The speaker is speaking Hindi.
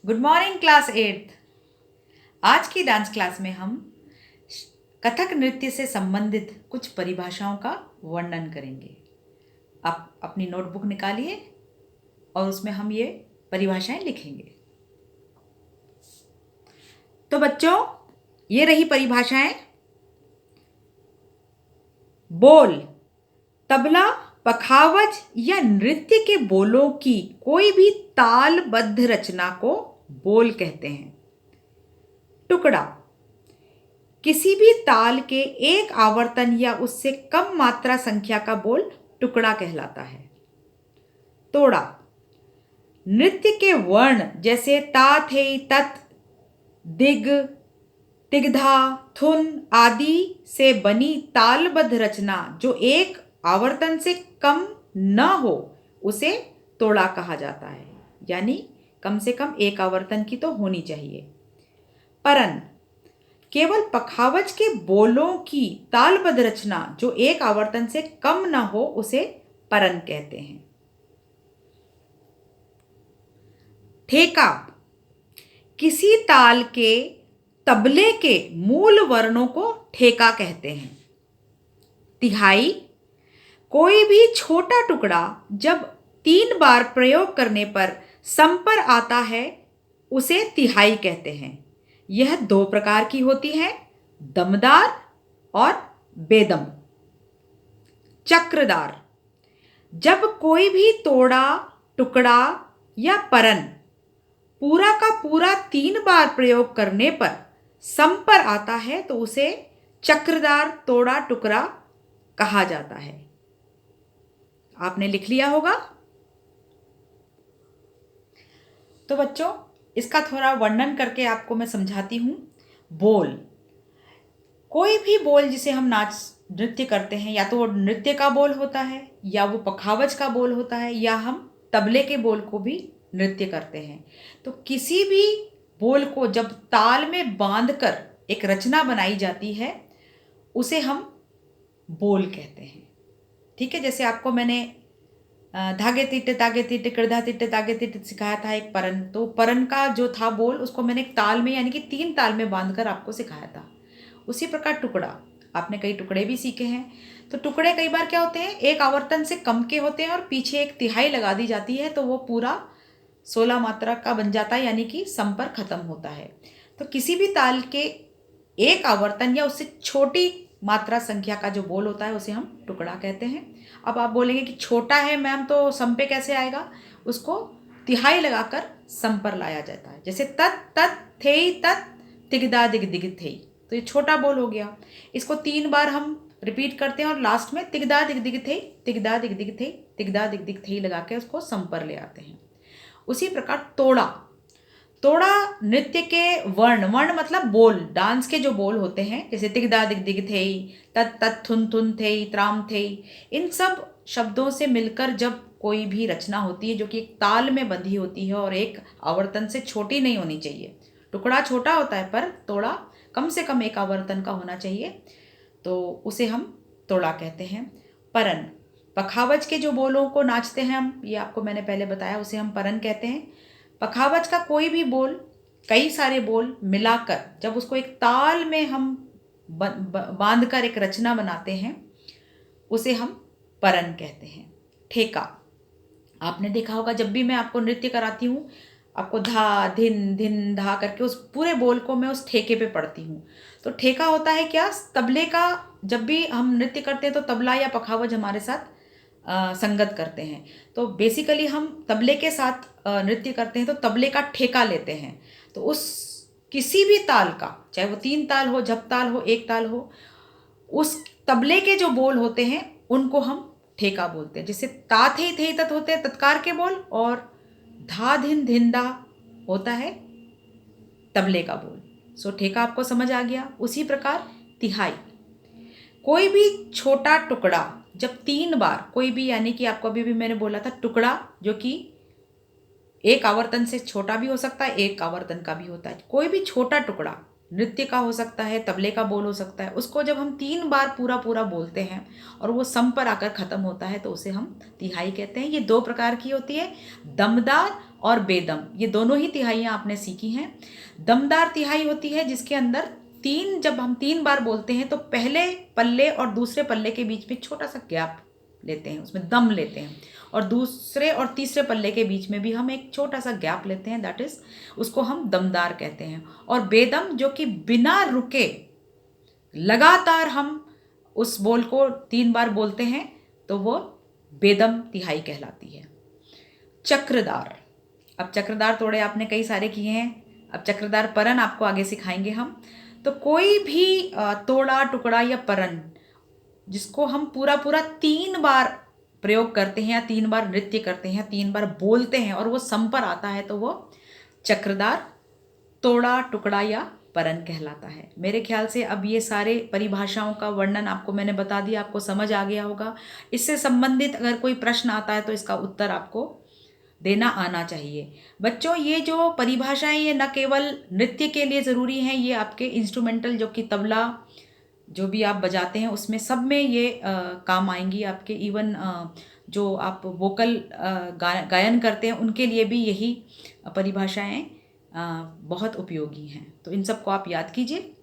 Good morning class 8th। आज की डांस क्लास में हम कथक नृत्य से संबंधित कुछ परिभाषाओं का वर्णन करेंगे। आप अपनी नोटबुक निकालिए और उसमें हम ये परिभाषाएं लिखेंगे। तो बच्चों, ये रही परिभाषाएं। बोल तबला, पखावज या नृत्य के बोलों की कोई भी तालबद्ध रचना को बोल कहते हैं। टुकड़ा किसी भी ताल के एक आवर्तन या उससे कम मात्रा संख्या का बोल टुकड़ा कहलाता है। तोड़ा नृत्य के वर्ण जैसे ता थे तत्, दिग, तिगधा, थुन आदि से बनी तालबद्ध रचना जो एक आवर्तन से कम न हो उसे तोड़ा कहा जाता है। यानी कम से कम एक आवर्तन की तो होनी चाहिए। परन केवल पखावज के बोलों की तालबद्ध रचना जो एक आवर्तन से कम न हो उसे परन कहते हैं। ठेका किसी ताल के तबले के मूल वर्णों को ठेका कहते हैं। तिहाई कोई भी छोटा टुकड़ा जब 3 बार प्रयोग करने पर सम पर आता है उसे तिहाई कहते हैं। यह 2 प्रकार की होती है, दमदार और बेदम। चक्रदार जब कोई भी तोड़ा, टुकड़ा या परन पूरा का पूरा 3 बार प्रयोग करने पर सम पर आता है तो उसे चक्रदार तोड़ा टुकड़ा कहा जाता है। आपने लिख लिया होगा। तो बच्चों, इसका थोड़ा वर्णन करके आपको मैं समझाती हूँ। बोल कोई भी बोल जिसे हम नाच नृत्य करते हैं, या तो वो नृत्य का बोल होता है या वो पखावज का बोल होता है या हम तबले के बोल को भी नृत्य करते हैं। तो किसी भी बोल को जब ताल में बांधकर एक रचना बनाई जाती है उसे हम बोल कहते हैं। ठीक है, जैसे आपको मैंने धागे तिट्टे तागे तिट्टे कृधा तिट्टे तागे तिट्टे सिखाया था एक परन। तो परन का जो था बोल उसको मैंने एक ताल में यानी कि 3 ताल में बांधकर आपको सिखाया था। उसी प्रकार टुकड़ा, आपने कई टुकड़े भी सीखे हैं। तो टुकड़े कई बार क्या होते हैं, एक आवर्तन से कम के होते हैं और पीछे एक तिहाई लगा दी जाती है तो वो पूरा 16 मात्रा का बन जाता है, यानी कि सम पर खत्म होता है। तो किसी भी ताल के एक आवर्तन या उससे छोटी मात्रा संख्या का जो बोल होता है उसे हम टुकड़ा कहते हैं। अब आप बोलेंगे कि छोटा है मैम तो सम पे कैसे आएगा, उसको तिहाई लगाकर सम पर लाया जाता है। जैसे तत् तत् थे तत्, तिगदा दिग दिग थे, तो ये छोटा बोल हो गया। इसको 3 बार हम रिपीट करते हैं और लास्ट में तिगदा दिग दिग थे, तिगदा दिग दिग थे, तिगदा दिग दिग थे लगा के उसको सम पर ले आते हैं। उसी प्रकार तोड़ा, तोड़ा नृत्य के वर्ण मतलब बोल, डांस के जो बोल होते हैं जैसे तिगदा दिग दिग थे, तत् तत् थुन थुन थे, त्राम थे, इन सब शब्दों से मिलकर जब कोई भी रचना होती है जो कि एक ताल में बंधी होती है और एक आवर्तन से छोटी नहीं होनी चाहिए। टुकड़ा छोटा होता है पर तोड़ा कम से कम एक आवर्तन का होना चाहिए, तो उसे हम तोड़ा कहते हैं। परन पखावज के जो बोलों को नाचते हैं हम, ये आपको मैंने पहले बताया, उसे हम परन कहते हैं। पखावज का कोई भी बोल, कई सारे बोल मिलाकर जब उसको एक ताल में हम बांधकर एक रचना बनाते हैं उसे हम परन कहते हैं। ठेका आपने देखा होगा, जब भी मैं आपको नृत्य कराती हूँ आपको धा धिन धिन धा करके उस पूरे बोल को मैं उस ठेके पे पढ़ती हूँ। तो ठेका होता है क्या, तबले का। जब भी हम नृत्य करते हैं तो तबला या पखावज हमारे साथ संगत करते हैं। तो बेसिकली हम तबले के साथ नृत्य करते हैं तो तबले का ठेका लेते हैं। तो उस किसी भी ताल का, चाहे वो 3 ताल हो, झप ताल हो, एक ताल हो, उस तबले के जो बोल होते हैं उनको हम ठेका बोलते हैं। जैसे ता थे तत् होते हैं तत्कार के बोल और धा धिन धिंदा होता है तबले का बोल। सो ठेका आपको समझ आ गया। उसी प्रकार तिहाई, कोई भी छोटा टुकड़ा जब 3 बार कोई भी, यानी कि आपको अभी भी मैंने बोला था टुकड़ा जो कि एक आवर्तन से छोटा भी हो सकता है, एक आवर्तन का भी होता है। कोई भी छोटा टुकड़ा नृत्य का हो सकता है, तबले का बोल हो सकता है, उसको जब हम 3 बार पूरा पूरा बोलते हैं और वो सम पर आकर खत्म होता है तो उसे हम तिहाई कहते हैं। ये 2 प्रकार की होती है, दमदार और बेदम, ये दोनों ही तिहाइयाँ आपने सीखी हैं। दमदार तिहाई होती है जिसके अंदर जब हम 3 बार बोलते हैं तो पहले पल्ले और दूसरे पल्ले के बीच में छोटा सा गैप लेते हैं, उसमें दम लेते हैं, और दूसरे और तीसरे पल्ले के बीच में भी हम एक छोटा सा गैप लेते हैं, दैट इज उसको हम दमदार कहते हैं। और बेदम जो कि बिना रुके लगातार हम उस बोल को 3 बार बोलते हैं तो वो बेदम तिहाई कहलाती है। चक्रदार, अब चक्रदार तोड़े आपने कई सारे किए हैं, अब चक्रदार परन आपको आगे सिखाएंगे हम। तो कोई भी तोड़ा टुकड़ा या परन जिसको हम पूरा पूरा 3 बार प्रयोग करते हैं या 3 बार नृत्य करते हैं, 3 बार बोलते हैं और वो सम पर आता है तो वो चक्रदार, तोड़ा टुकड़ा या परन कहलाता है। मेरे ख्याल से अब ये सारे परिभाषाओं का वर्णन आपको मैंने बता दिया, आपको समझ आ गया होगा। इससे संबंधित अगर कोई प्रश्न आता है तो इसका उत्तर आपको देना आना चाहिए। बच्चों, ये जो परिभाषाएं ये न केवल नृत्य के लिए ज़रूरी हैं, ये आपके इंस्ट्रूमेंटल जो कि तबला जो भी आप बजाते हैं उसमें सब में ये काम आएंगी आपके। इवन जो आप वोकल गायन करते हैं उनके लिए भी यही परिभाषाएं बहुत उपयोगी हैं। तो इन सबको आप याद कीजिए।